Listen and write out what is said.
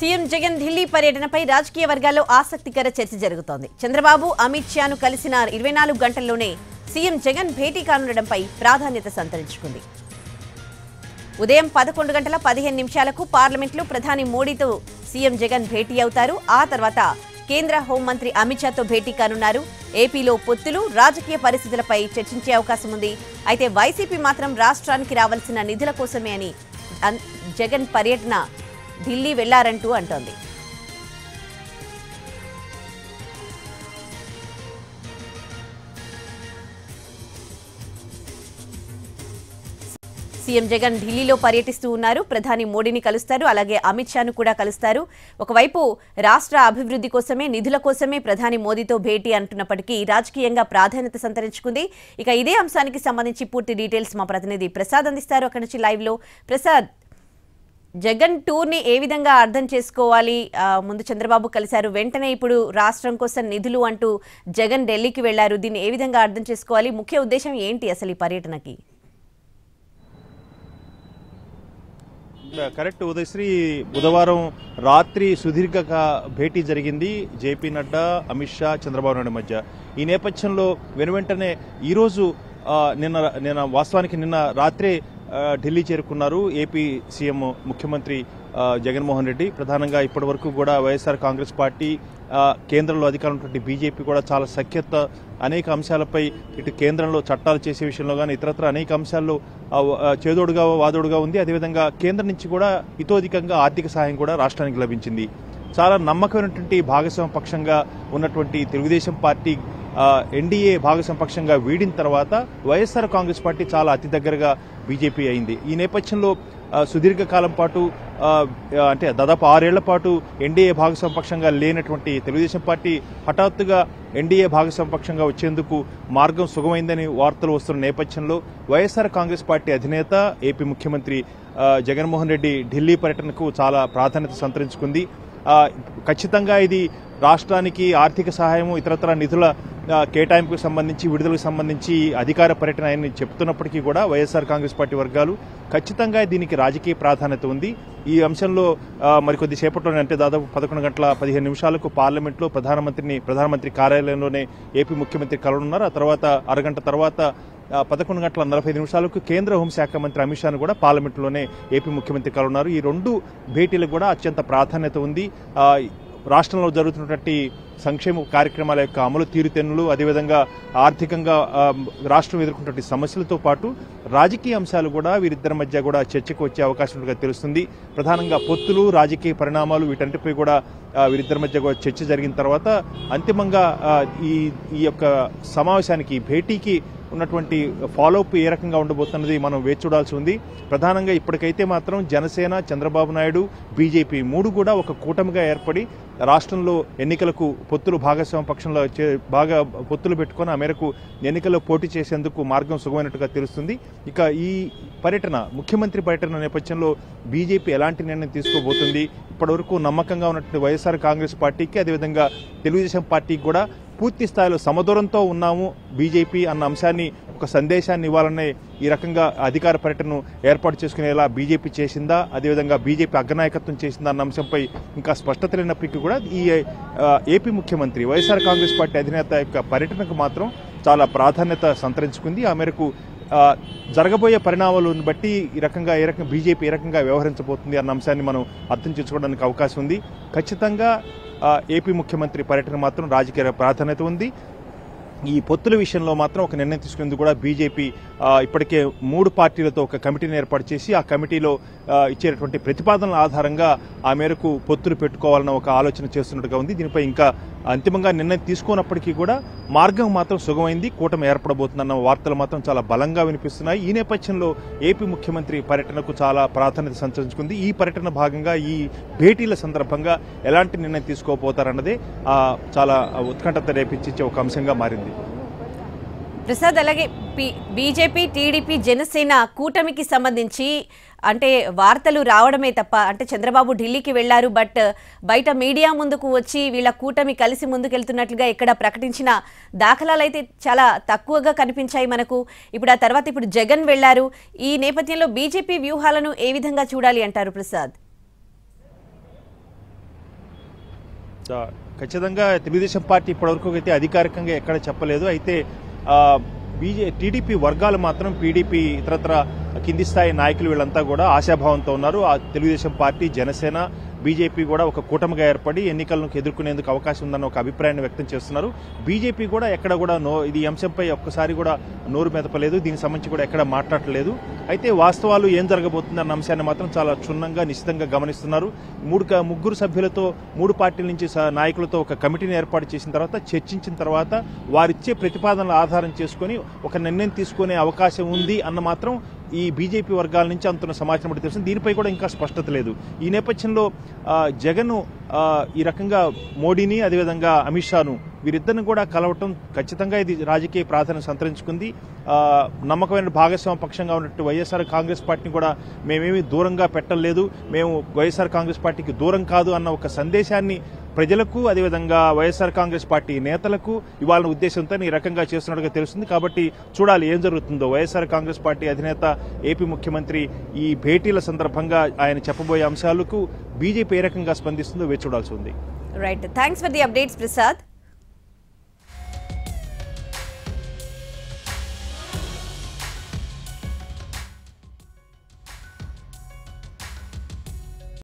CM Jagan Delhi పర్యటనపై రాజకీయ వర్గాల్లో ఆసక్తికర చర్చ జరుగుతోంది. చంద్రబాబు అమిత్ షాను కలిసిన 24 గంటల్లోనే సీఎం జగన్ భేటీ కానుండడంపై ప్రాధాన్యత సంతరించుకుంది. ఉదయం 11:15 పార్లమెంట్లో ప్రధాని మోడీతో సీఎం జగన్ భేటీ అవుతారు. ఆ తర్వాత కేంద్ర హోంమంత్రి అమిత్ షాతో భేటీ కానున్నారు. ఏపీలో పొత్తులు, రాజకీయ పరిస్థితులపై చర్చించే అవకాశం ఉంది. అయితే వైసీపీ మాత్రం రాష్ట్రానికి రావాల్సిన నిధుల కోసమే అని జగన్ పర్యటన ఢిల్లీ వెళ్లారంటూ అంటోంది. సీఎం జగన్ ఢిల్లీలో పర్యటిస్తూ ఉన్నారు. ప్రధాని మోడీని కలుస్తారు, అలాగే అమిత్ షాను కూడా కలుస్తారు. ఒకవైపు రాష్ట్ర అభివృద్ధి కోసమే, నిధుల కోసమే ప్రధాని మోదీతో భేటీ అంటున్నప్పటికీ రాజకీయంగా ప్రాధాన్యత సంతరించుకుంది. ఇక ఇదే అంశానికి సంబంధించి పూర్తి డీటెయిల్స్ మా ప్రతినిధి ప్రసాద్ అందిస్తారు. అక్కడి నుంచి లైవ్ లో ప్రసాద్, జగన్ టూర్ ని ఏ విధంగా అర్థం చేసుకోవాలి? ముందు చంద్రబాబు కలిశారు, వెంటనే ఇప్పుడు రాష్ట్రం కోసం నిధులు అంటూ జగన్ ఢిల్లీకి వెళ్లారు. దీన్ని ఏ విధంగా అర్థం చేసుకోవాలి? ముఖ్య ఉద్దేశం ఏంటి అసలు ఈ పర్యటనకి? కరెక్ట్ ఉదయశ్రీ, బుధవారం రాత్రి సుదీర్ఘ భేటీ జరిగింది జేపీ నడ్డా, అమిత్ షా, చంద్రబాబు నాయుడు మధ్య. ఈ నేపథ్యంలో వెనువెంటనే ఈరోజు నిన్న వాస్తవానికి నిన్న రాత్రే ఢిల్లీ చేరుకున్నారు ఏపీ సీఎం ముఖ్యమంత్రి జగన్మోహన్ రెడ్డి. ప్రధానంగా ఇప్పటి వరకు కూడా వైఎస్ఆర్ కాంగ్రెస్ పార్టీ, కేంద్రంలో అధికారం ఉన్నటువంటి బీజేపీ కూడా చాలా సఖ్యత, అనేక అంశాలపై ఇటు కేంద్రంలో చట్టాలు చేసే విషయంలో కానీ ఇతరత్ర అనేక అంశాల్లో చేదోడుగా వాదోడుగా ఉంది. అదేవిధంగా కేంద్రం నుంచి కూడా ఇతోధికంగా ఆర్థిక సహాయం కూడా రాష్ట్రానికి లభించింది. చాలా నమ్మకమైనటువంటి భాగస్వామ్య పక్షంగా ఉన్నటువంటి తెలుగుదేశం పార్టీ ఎన్డీఏ భాగస్వామ్య పక్షంగా వీడిన తర్వాత వైఎస్ఆర్ కాంగ్రెస్ పార్టీ చాలా అతి దగ్గరగా బీజేపీ అయింది. ఈ నేపథ్యంలో సుదీర్ఘకాలం పాటు అంటే దాదాపు 6 ఏళ్ల పాటు ఎన్డీఏ భాగస్వామ్య పక్షంగా లేనటువంటి తెలుగుదేశం పార్టీ హఠాత్తుగా ఎన్డీఏ భాగస్వామ్య పక్షంగా వచ్చేందుకు మార్గం సుగమైందని వార్తలు వస్తున్న నేపథ్యంలో వైఎస్ఆర్ కాంగ్రెస్ పార్టీ అధినేత ఏపీ ముఖ్యమంత్రి జగన్మోహన్ రెడ్డి ఢిల్లీ పర్యటనకు చాలా ప్రాధాన్యత సంతరించుకుంది. ఖచ్చితంగా ఇది రాష్ట్రానికి ఆర్థిక సహాయము, ఇతరత్ర నిధుల కేటాయింపుకు సంబంధించి, విడుదలకు సంబంధించి అధికార పర్యటన అని చెప్తున్నప్పటికీ కూడా వైఎస్ఆర్ కాంగ్రెస్ పార్టీ వర్గాలు ఖచ్చితంగా దీనికి రాజకీయ ప్రాధాన్యత ఉంది. ఈ అంశంలో మరికొద్ది సేపట్లోనే, అంటే దాదాపు 11:15 పార్లమెంట్లో ప్రధానమంత్రి కార్యాలయంలోనే ఏపీ ముఖ్యమంత్రి కలవనున్నారు. ఆ తర్వాత అరగంట తర్వాత 11:45 కేంద్ర హోంశాఖ మంత్రి అమిత్ షాను కూడా పార్లమెంట్లోనే ఏపీ ముఖ్యమంత్రి కలవనున్నారు. ఈ 2 భేటీలకు కూడా అత్యంత ప్రాధాన్యత ఉంది. రాష్ట్రంలో జరుగుతున్నటువంటి సంక్షేమ కార్యక్రమాల యొక్క అమలు తీరుతెన్నులు, అదేవిధంగా ఆర్థికంగా రాష్ట్రం ఎదుర్కొంటున్న సమస్యలతో పాటు రాజకీయ అంశాలు కూడా వీరిద్దరి మధ్య కూడా చర్చకు వచ్చే అవకాశం ఉన్నట్టుగా తెలుస్తుంది. ప్రధానంగా పొత్తులు, రాజకీయ పరిణామాలు, వీటన్నిటిపై కూడా వీరిద్దరి మధ్య కూడా చర్చ జరిగిన తర్వాత అంతిమంగా ఈ యొక్క సమావేశానికి, భేటీకి ఉన్నటువంటి ఫాలోఅప్ ఏ రకంగా ఉండబోతున్నది మనం వేచి చూడాల్సి ఉంది. ప్రధానంగా ఇప్పటికైతే మాత్రం జనసేన, చంద్రబాబు నాయుడు, బీజేపీ 3 కూడా ఒక కూటమిగా ఏర్పడి రాష్ట్రంలో ఎన్నికలకు పొత్తులు భాగస్వామ్య పక్షంలో బాగా పొత్తులు పెట్టుకుని ఆ మేరకు ఎన్నికల్లో పోటీ చేసేందుకు మార్గం సుగమైనట్టుగా తెలుస్తుంది. ఇక ఈ పర్యటన, ముఖ్యమంత్రి పర్యటన నేపథ్యంలో బీజేపీ ఎలాంటి నిర్ణయం తీసుకోబోతుంది? ఇప్పటివరకు నమ్మకంగా ఉన్నటువంటి వైఎస్ఆర్ కాంగ్రెస్ పార్టీకి, అదేవిధంగా తెలుగుదేశం పార్టీకి కూడా పూర్తి స్థాయిలో సమదూరంతో ఉన్నాము బీజేపీ అన్న అంశాన్ని, ఒక సందేశాన్ని ఇవ్వాలనే ఈ రకంగా అధికార పర్యటనను ఏర్పాటు చేసుకునేలా బీజేపీ చేసిందా, అదేవిధంగా బీజేపీ అగ్రనాయకత్వం చేసిందా అన్న అంశంపై ఇంకా స్పష్టత లేనప్పటికీ కూడా ఈ ఏపీ ముఖ్యమంత్రి, వైఎస్ఆర్ కాంగ్రెస్ పార్టీ అధినేత యొక్క పర్యటనకు మాత్రం చాలా ప్రాధాన్యత సంతరించుకుంది. ఆ మేరకు జరగబోయే పరిణామాలను బట్టి ఏ రకంగా బీజేపీ ఏ రకంగా వ్యవహరించబోతుంది అన్న అంశాన్ని మనం అర్థం చేసుకోవడానికి అవకాశం ఉంది. ఖచ్చితంగా ఏపీ ముఖ్యమంత్రి పర్యటన మాత్రం రాజకీయ ప్రాధాన్యత ఉంది. ఈ పొత్తుల విషయంలో మాత్రం ఒక నిర్ణయం తీసుకునేందుకు కూడా బీజేపీ ఇప్పటికే 3 పార్టీలతో ఒక కమిటీని ఏర్పాటు చేసి ఆ కమిటీలో ఇచ్చేటువంటి ప్రతిపాదనల ఆధారంగా ఆ మేరకు పొత్తులు పెట్టుకోవాలన్న ఒక ఆలోచన చేస్తున్నట్టుగా ఉంది. దీనిపై ఇంకా అంతిమంగా నిర్ణయం తీసుకున్నప్పటికీ కూడా మార్గం మాత్రం సుగమైంది, కూటమి ఏర్పడబోతుందన్న వార్తలు మాత్రం చాలా బలంగా వినిపిస్తున్నాయి. ఈ నేపథ్యంలో ఏపీ ముఖ్యమంత్రి పర్యటనకు చాలా ప్రాధాన్యత సంతరించుకుంది. ఈ పర్యటన భాగంగా ఈ భేటీల సందర్భంగా ఎలాంటి నిర్ణయం తీసుకోబోతారన్నదే చాలా ఉత్కంఠత రేపించే ఒక అంశంగా మారింది. ప్రసాద్, అలాగే బీజేపీ, టీడీపీ, జనసేన కూటమికి సంబంధించి అంటే వార్తలు రావడమే తప్ప, అంటే చంద్రబాబు ఢిల్లీకి వెళ్లారు, బట్ బయట మీడియా ముందుకు వచ్చి వీళ్ళ కూటమి కలిసి ముందుకెళ్తున్నట్లుగా ఇక్కడ ప్రకటించిన దాఖలాలు అయితే చాలా తక్కువగా కనిపించాయి మనకు. ఇప్పుడు ఆ తర్వాత జగన్ వెళ్లారు. ఈ నేపథ్యంలో బీజేపీ వ్యూహాలను ఏ విధంగా చూడాలి అంటారు ప్రసాద్? ఖచ్చితంగా తెలుగుదేశం పార్టీ ఇప్పటివరకు అయితే అధికారికంగా ఎక్కడ చెప్పలేదు. అయితే టీడీపీ వర్గాలు మాత్రం పీడీపీ ఇతరత్ర కింది స్థాయి నాయకులు వీళ్ళంతా కూడా ఆశాభావంతో ఉన్నారు. ఆ తెలుగుదేశం పార్టీ, జనసేన, బీజేపీ కూడా ఒక కూటమిగా ఏర్పడి ఎన్నికలను ఎదుర్కొనేందుకు అవకాశం ఉందన్న ఒక అభిప్రాయాన్ని వ్యక్తం చేస్తున్నారు. బీజేపీ కూడా ఎక్కడ కూడా ఇది అంశంపై ఒక్కసారి కూడా నోరు మెదపలేదు, దీనికి సంబంధించి కూడా ఎక్కడ మాట్లాడలేదు. అయితే వాస్తవాలు ఏం జరగబోతుందన్న అంశాన్ని మాత్రం చాలా క్షుణ్ణంగా నిశ్చితంగా గమనిస్తున్నారు. ముగ్గురు సభ్యులతో 3 పార్టీల నుంచి నాయకులతో ఒక కమిటీని ఏర్పాటు చేసిన తర్వాత చర్చించిన తర్వాత వారిచ్చే ప్రతిపాదనల ఆధారం చేసుకుని ఒక నిర్ణయం తీసుకునే అవకాశం ఉంది అన్న మాత్రం ఈ బీజేపీ వర్గాల నుంచి అందుతున్న సమాచారం బట్టి తెలుస్తుంది. దీనిపై కూడా ఇంకా స్పష్టత లేదు. ఈ నేపథ్యంలో జగన్ ఈ రకంగా మోడీని అదేవిధంగా అమిత్ షాను వీరిద్దరిని కూడా కలవటం ఖచ్చితంగా ఇది రాజకీయ ప్రాధాన్యత సంతరించుకుంది. నమ్మకమైన భాగస్వామ్య పక్షంగా ఉన్నట్టు వైఎస్ఆర్ కాంగ్రెస్ పార్టీని కూడా మేమేమీ దూరంగా పెట్టలేదు, మేము వైఎస్ఆర్ కాంగ్రెస్ పార్టీకి దూరం కాదు అన్న ఒక సందేశాన్ని ప్రజలకు అదేవిధంగా వైఎస్ఆర్ కాంగ్రెస్ పార్టీ నేతలకు ఇవాళ ఉద్దేశంతో ఈ రకంగా చేస్తున్నట్టుగా తెలుస్తుంది. కాబట్టి చూడాలి ఏం జరుగుతుందో. వైఎస్ఆర్ కాంగ్రెస్ పార్టీ అధినేత ఏపీ ముఖ్యమంత్రి ఈ భేటీల సందర్భంగా ఆయన చెప్పబోయే అంశాలకు బీజేపీ ఏ రకంగా స్పందిస్తుందో వేచి చూడాల్సి ఉంది. Right, thanks for the updates Prasad.